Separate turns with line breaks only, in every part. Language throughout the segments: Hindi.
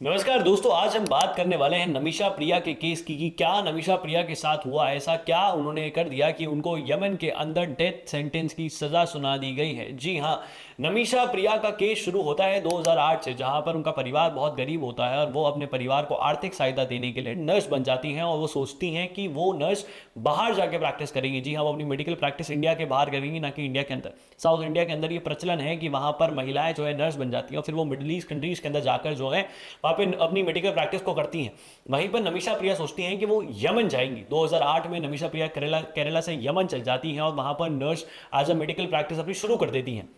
नमस्कार दोस्तों, आज हम बात करने वाले हैं नमिशा प्रिया के केस की कि क्या नमिशा प्रिया के साथ हुआ, ऐसा क्या उन्होंने कर दिया कि उनको यमन के अंदर डेथ सेंटेंस की सज़ा सुना दी गई है। जी हाँ, नमिशा प्रिया का केस शुरू होता है 2008 से, जहां पर उनका परिवार बहुत गरीब होता है और वो अपने परिवार को आर्थिक सहायता देने के लिए नर्स बन जाती हैं और वो सोचती हैं कि वो नर्स बाहर जाके प्रैक्टिस करेंगी। जी हाँ, वो अपनी मेडिकल प्रैक्टिस इंडिया के बाहर करेंगी, ना कि इंडिया के अंदर। साउथ इंडिया के अंदर ये प्रचलन है कि वहाँ पर महिलाएं जो है नर्स बन जाती हैं और फिर वो मिडिल ईस्ट कंट्रीज़ के अंदर जाकर जो है वहाँ पे अपनी मेडिकल प्रैक्टिस को करती हैं। वहीं पर नमिशा प्रिया सोचती हैं कि वो यमन जाएंगी। 2008 में नमिशा प्रिया केरला केरला से यमन चल जाती हैं और वहाँ पर nurse as a medical practice अपनी शुरू कर देती हैं।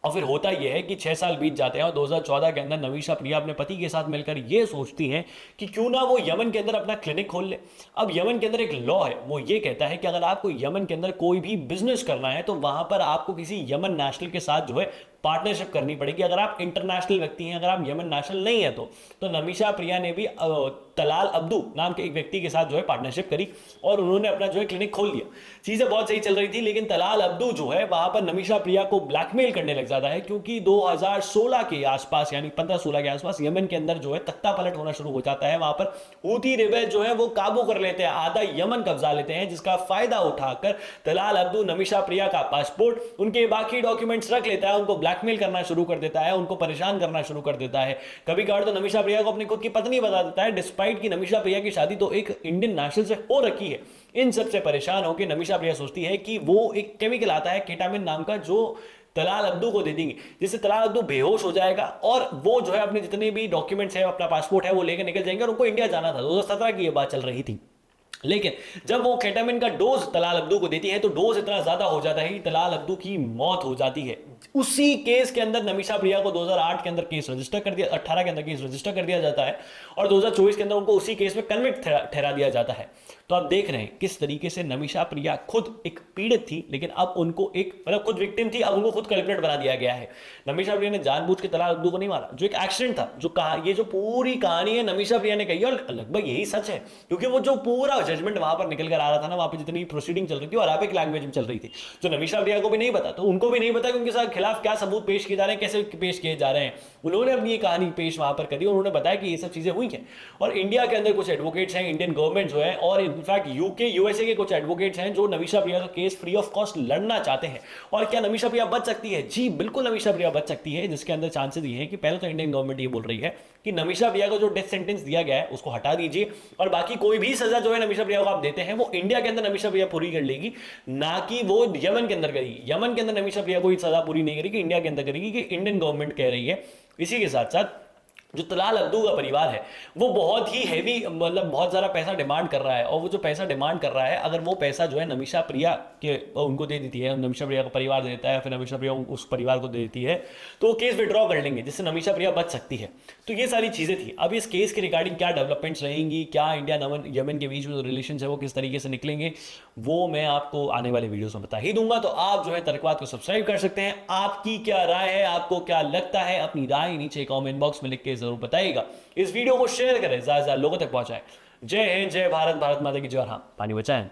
और फिर होता यह है कि 6 साल बीत जाते हैं और 2014 के अंदर नमिशा प्रिया अपने पति के साथ मिलकर ये सोचती हैं कि क्यों ना वो यमन के अंदर अपना क्लिनिक खोल ले। अब यमन के अंदर एक लॉ है, वो ये कहता है कि अगर आपको यमन के अंदर कोई भी बिजनेस करना है तो वहां पर आपको किसी यमन नेशनल के साथ जो है पार्टनरशिप करनी पड़ेगी। अगर आप इंटरनेशनल व्यक्ति हैं, अगर आप यमन नेशनल नहीं है तो नमिशा प्रिया ने भी तलाल अब्दू नाम के एक व्यक्ति के साथ जो है पार्टनरशिप करी और उन्होंने अपना जो है क्लिनिक खोल लिया। चीज़ें बहुत सही चल रही थी, लेकिन तलाल अब्दू जो है वहां पर नमिशा प्रिया को ब्लैकमेल करने लग जाता है, क्योंकि 2016 के आसपास यानी 15-16 के आसपास यमन के अंदर जो है तख्ता पलट होना शुरू हो जाता है। वहां पर हूती रिबेल जो है वो काबू कर लेते हैं, आधा यमन कब्जा लेते हैं, जिसका फायदा उठाकर तलाल अब्दू नमिशा प्रिया का पासपोर्ट, उनके बाकी डॉक्यूमेंट्स रख लेता है, उनको ब्लैकमेल करना शुरू कर देता है, उनको परेशान करना शुरू कर देता है। कभी कभार तो नमिशा प्रिया को अपनी खुद की पत्नी बता देता है, डिस्पाइट कि नमिशा प्रिया की शादी तो एक इंडियन नेशनल से हो रखी है। इन सब से परेशान होकर नमिशा प्रिया सोचती है कि वो एक केमिकल आता है केटामिन नाम का, जो तलाल अब्दू को दे देंगे, जिससे तलाल अब्दू बेहोश हो जाएगा और वो जो है अपने जितने भी डॉक्यूमेंट्स है, अपना पासपोर्ट है, वो लेकर निकल जाएंगे और उनको इंडिया जाना था। 2017 की ये बात चल रही थी। लेकिन जब वो केटामिन का डोज तलाल अब्दू को देती है तो डोज इतना ज्यादा हो जाता है कि तलाल अब्दू की मौत हो जाती है। उसी केस के अंदर नमिशा प्रिया को 2008 के अंदर केस रजिस्टर कर दिया, 18 के अंदर केस रजिस्टर कर दिया जाता है और 2024 के अंदर उनको उसी केस में कन्विक्ट ठहरा दिया जाता है। तो आप देख रहे हैं किस तरीके से नमिशा प्रिया खुद एक पीड़ित थी, लेकिन अब उनको एक मतलब खुद विक्टिम थी, अब उनको खुद कल्प्रेट बना दिया गया है। नमिशा प्रिया ने जानबूझ के तलाल अब्दू को नहीं मारा, जो एक एक्सीडेंट था। जो कहा, ये जो पूरी कहानी है नमिशा प्रिया ने कही है और लगभग यही सच है, क्योंकि वो जो पूरा जजमेंट वहां पर निकल कर आ रहा था ना, वहां पर जितनी प्रोसीडिंग चल रही थी वो अरबिक लैंग्वेज में चल रही थी, जो नमिशा प्रिया को भी नहीं पता, तो उनको भी नहीं पता कि उनके साथ खिलाफ क्या सबूत पेश किए जा रहे हैं, कैसे पेश किए जा रहे हैं। उन्होंने अपनी ये कहानी पेश वहां पर करी और उन्होंने बताया कि ये सब चीजें हुई हैं। और इंडिया के अंदर कुछ एडवोकेट्स हैं, इंडियन गवर्नमेंट जो है, और इनफैक्ट यूके यूएसए के कुछ एडवोकेट्स हैं जो नमिशा प्रिया का केस फ्री ऑफ कॉस्ट लड़ना चाहते हैं। और क्या नमिशा प्रिया बच सकती है? जी बिल्कुल, नमिशा प्रिया बच सकती है, जिसके अंदर चांसेस ये हैं कि पहले तो इंडियन गवर्नमेंट ये बोल रही है कि नमिशा प्रिया को जो डेथ सेंटेंस दिया गया है उसको हटा दीजिए और बाकी कोई भी सजा जो है नमिशा प्रिया को आप देते हैं वो इंडिया के अंदर नमिशा प्रिया पूरी कर लेगी, ना कि वो यमन के अंदर करेगी। यमन के अंदर नमिशा प्रिया कोई सजा पूरी नहीं करेगी, इंडिया के अंदर करेगी, कि इंडियन गवर्नमेंट कह रही है। इसी के साथ साथ जो तलाल अब्दू का परिवार है वो बहुत ही हैवी, मतलब बहुत ज़्यादा पैसा डिमांड कर रहा है, और वो जो पैसा डिमांड कर रहा है, अगर वो पैसा जो है नमिशा प्रिया के उनको दे देती है, नमिशा प्रिया का परिवार देता है, फिर नमिशा प्रिया उस परिवार को दे देती है, तो वो केस विड्रॉ कर लेंगे, जिससे नमिशा प्रिया बच सकती है। तो ये सारी चीज़ें थी। अब इस केस के रिगार्डिंग क्या डेवलपमेंट्स रहेंगी, क्या इंडिया यमन के बीच में जो रिलेशन है वो किस तरीके से निकलेंगे, वो मैं आपको आने वाले वीडियोस में बता ही दूंगा। तो आप जो है तर्कवाद को सब्सक्राइब कर सकते हैं। आपकी क्या राय है, आपको क्या लगता है, अपनी राय नीचे कमेंट बॉक्स में लिख के जरूर बताइएगा। इस वीडियो को शेयर करें, ज्यादा से ज्यादा लोगों तक पहुंचाएं। जय हिंद, जय भारत, भारत माता की जय। और हाँ, पानी बचाएं।